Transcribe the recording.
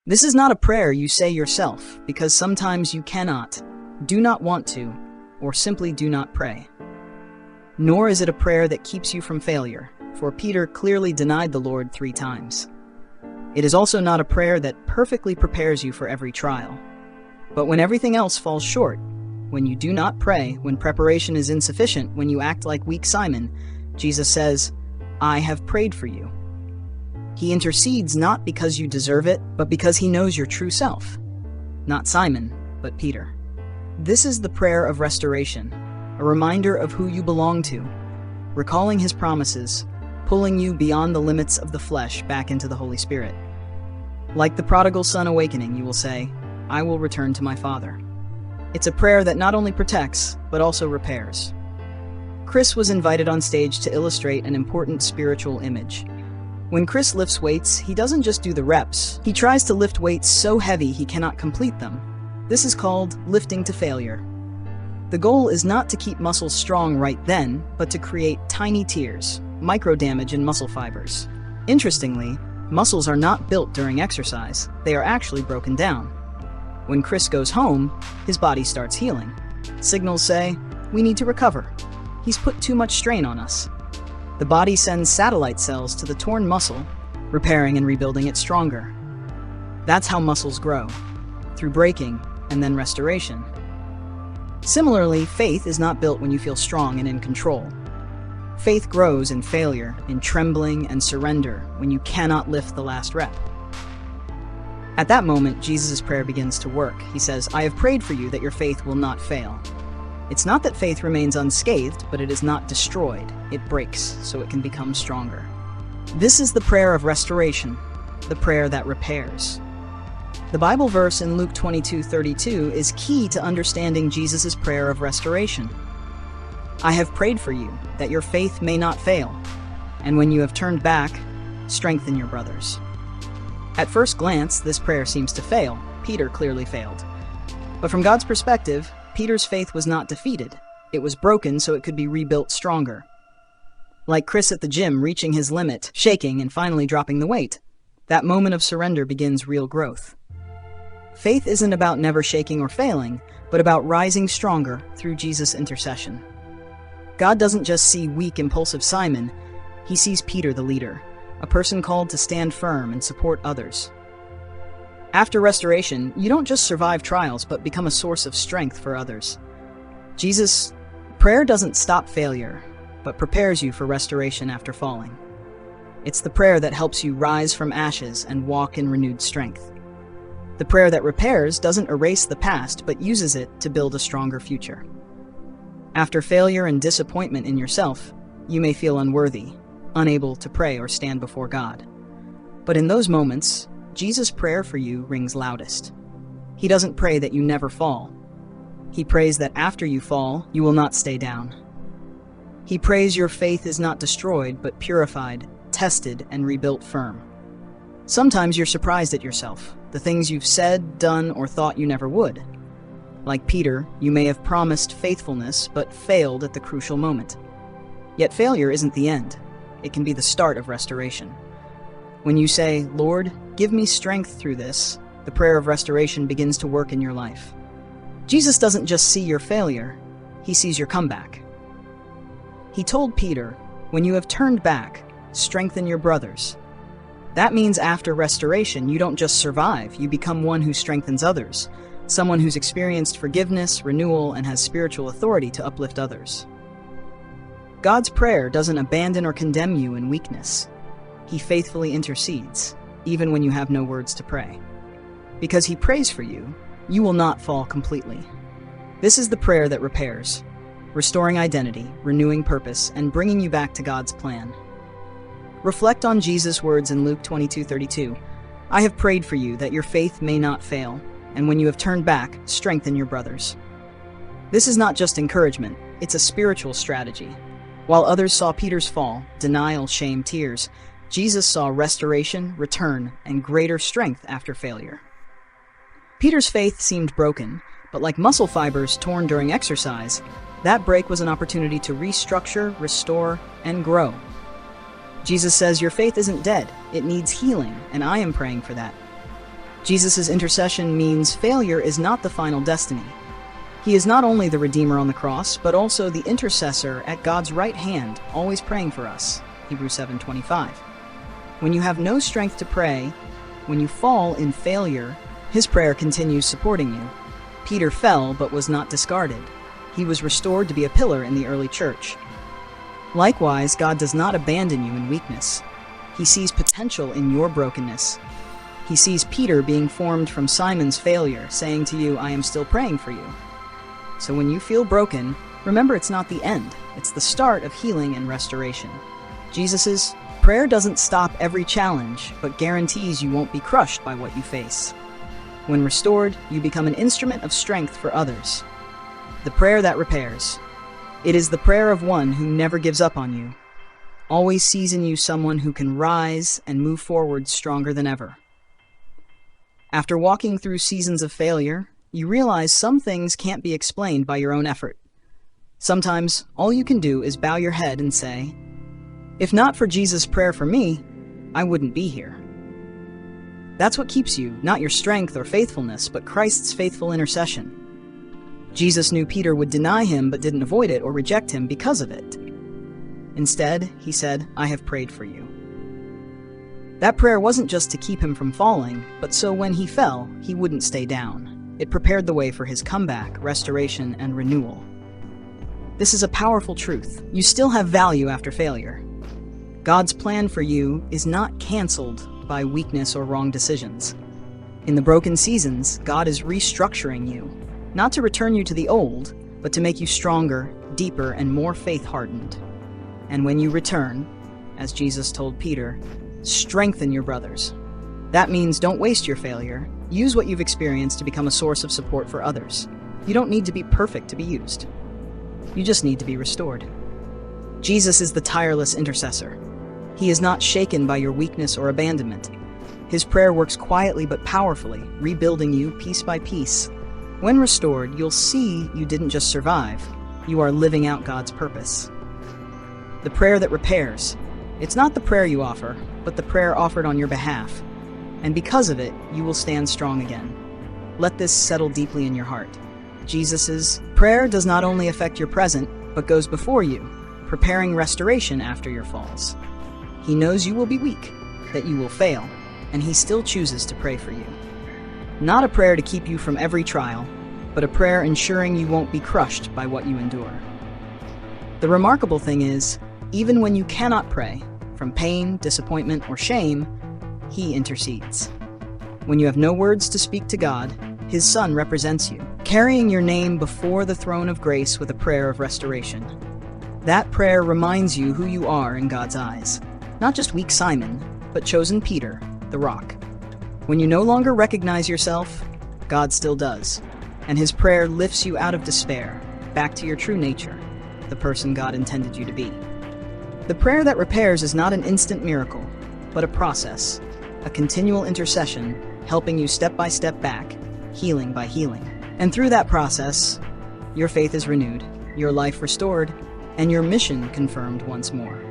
This is not a prayer you say yourself, because sometimes you cannot, do not want to, or simply do not pray. Nor is it a prayer that keeps you from failure, for Peter clearly denied the Lord 3 times. It is also not a prayer that perfectly prepares you for every trial. But when everything else falls short, when you do not pray, when preparation is insufficient, when you act like weak Simon, Jesus says, "I have prayed for you." He intercedes not because you deserve it, but because he knows your true self. Not Simon, but Peter. This is the prayer of restoration, a reminder of who you belong to, recalling his promises, pulling you beyond the limits of the flesh back into the Holy Spirit. Like the prodigal son awakening, you will say, "I will return to my Father." It's a prayer that not only protects, but also repairs. Chris was invited on stage to illustrate an important spiritual image. When Chris lifts weights, he doesn't just do the reps. He tries to lift weights so heavy he cannot complete them. This is called lifting to failure. The goal is not to keep muscles strong right then, but to create tiny tears, micro-damage in muscle fibers. Interestingly, muscles are not built during exercise. They are actually broken down. When Chris goes home, his body starts healing. Signals say, "We need to recover. He's put too much strain on us." The body sends satellite cells to the torn muscle, repairing and rebuilding it stronger. That's how muscles grow, through breaking and then restoration. Similarly, faith is not built when you feel strong and in control. Faith grows in failure, in trembling and surrender, when you cannot lift the last rep. At that moment, Jesus' prayer begins to work. He says, "I have prayed for you that your faith will not fail." It's not that faith remains unscathed, but it is not destroyed. It breaks, so it can become stronger. This is the prayer of restoration, the prayer that repairs. The Bible verse in Luke 22:32 is key to understanding Jesus' prayer of restoration. "I have prayed for you, that your faith may not fail, and when you have turned back, strengthen your brothers." At first glance, this prayer seems to fail. Peter clearly failed. But from God's perspective, Peter's faith was not defeated. It was broken so it could be rebuilt stronger. Like Chris at the gym reaching his limit, shaking and finally dropping the weight, that moment of surrender begins real growth. Faith isn't about never shaking or failing, but about rising stronger through Jesus' intercession. God doesn't just see weak, impulsive Simon, he sees Peter the leader, a person called to stand firm and support others. After restoration, you don't just survive trials, but become a source of strength for others. Jesus' prayer doesn't stop failure, but prepares you for restoration after falling. It's the prayer that helps you rise from ashes and walk in renewed strength. The prayer that repairs doesn't erase the past, but uses it to build a stronger future. After failure and disappointment in yourself, you may feel unworthy, unable to pray or stand before God. But in those moments, Jesus' prayer for you rings loudest. He doesn't pray that you never fall. He prays that after you fall, you will not stay down. He prays your faith is not destroyed, but purified, tested, and rebuilt firm. Sometimes you're surprised at yourself, the things you've said, done, or thought you never would. Like Peter, you may have promised faithfulness, but failed at the crucial moment. Yet failure isn't the end. It can be the start of restoration. When you say, "Lord, give me strength through this," the prayer of restoration begins to work in your life. Jesus doesn't just see your failure, he sees your comeback. He told Peter, "When you have turned back, strengthen your brothers." That means after restoration, you don't just survive, you become one who strengthens others, someone who's experienced forgiveness, renewal, and has spiritual authority to uplift others. God's prayer doesn't abandon or condemn you in weakness. He faithfully intercedes, even when you have no words to pray. Because he prays for you, you will not fall completely. This is the prayer that repairs, restoring identity, renewing purpose, and bringing you back to God's plan. Reflect on Jesus' words in Luke 22:32. "I have prayed for you that your faith may not fail, and when you have turned back, strengthen your brothers." This is not just encouragement, it's a spiritual strategy. While others saw Peter's fall, denial, shame, tears, Jesus saw restoration, return, and greater strength after failure. Peter's faith seemed broken, but like muscle fibers torn during exercise, that break was an opportunity to restructure, restore, and grow. Jesus says your faith isn't dead, it needs healing, and I am praying for that. Jesus' intercession means failure is not the final destiny. He is not only the Redeemer on the cross, but also the intercessor at God's right hand, always praying for us. Hebrews 7:25. When you have no strength to pray, when you fall in failure, his prayer continues supporting you. Peter fell but was not discarded. He was restored to be a pillar in the early church. Likewise, God does not abandon you in weakness. He sees potential in your brokenness. He sees Peter being formed from Simon's failure, saying to you, I am still praying for you. So when you feel broken, remember it's not the end. It's the start of healing and restoration. Jesus' prayer doesn't stop every challenge, but guarantees you won't be crushed by what you face. When restored, you become an instrument of strength for others. The prayer that repairs. It is the prayer of one who never gives up on you, always sees in you someone who can rise and move forward stronger than ever. After walking through seasons of failure, you realize some things can't be explained by your own effort. Sometimes, all you can do is bow your head and say, if not for Jesus' prayer for me, I wouldn't be here. That's what keeps you, not your strength or faithfulness, but Christ's faithful intercession. Jesus knew Peter would deny him but didn't avoid it or reject him because of it. Instead, he said, I have prayed for you. That prayer wasn't just to keep him from falling, but so when he fell, he wouldn't stay down. It prepared the way for his comeback, restoration, and renewal. This is a powerful truth. You still have value after failure. God's plan for you is not canceled by weakness or wrong decisions. In the broken seasons, God is restructuring you, not to return you to the old, but to make you stronger, deeper, and more faith-hardened. And when you return, as Jesus told Peter, strengthen your brothers. That means don't waste your failure. Use what you've experienced to become a source of support for others. You don't need to be perfect to be used. You just need to be restored. Jesus is the tireless intercessor. He is not shaken by your weakness or abandonment. His prayer works quietly but powerfully, rebuilding you piece by piece. When restored, you'll see you didn't just survive. You are living out God's purpose. The prayer that repairs. It's not the prayer you offer, but the prayer offered on your behalf. And because of it, you will stand strong again. Let this settle deeply in your heart. Jesus' prayer does not only affect your present, but goes before you, preparing restoration after your falls. He knows you will be weak, that you will fail, and he still chooses to pray for you. Not a prayer to keep you from every trial, but a prayer ensuring you won't be crushed by what you endure. The remarkable thing is, even when you cannot pray, from pain, disappointment, or shame, he intercedes. When you have no words to speak to God, his Son represents you, carrying your name before the throne of grace with a prayer of restoration. That prayer reminds you who you are in God's eyes. Not just weak Simon, but chosen Peter, the rock. When you no longer recognize yourself, God still does. And his prayer lifts you out of despair, back to your true nature, the person God intended you to be. The prayer that repairs is not an instant miracle, but a process, a continual intercession, helping you step by step back, healing by healing. And through that process, your faith is renewed, your life restored, and your mission confirmed once more.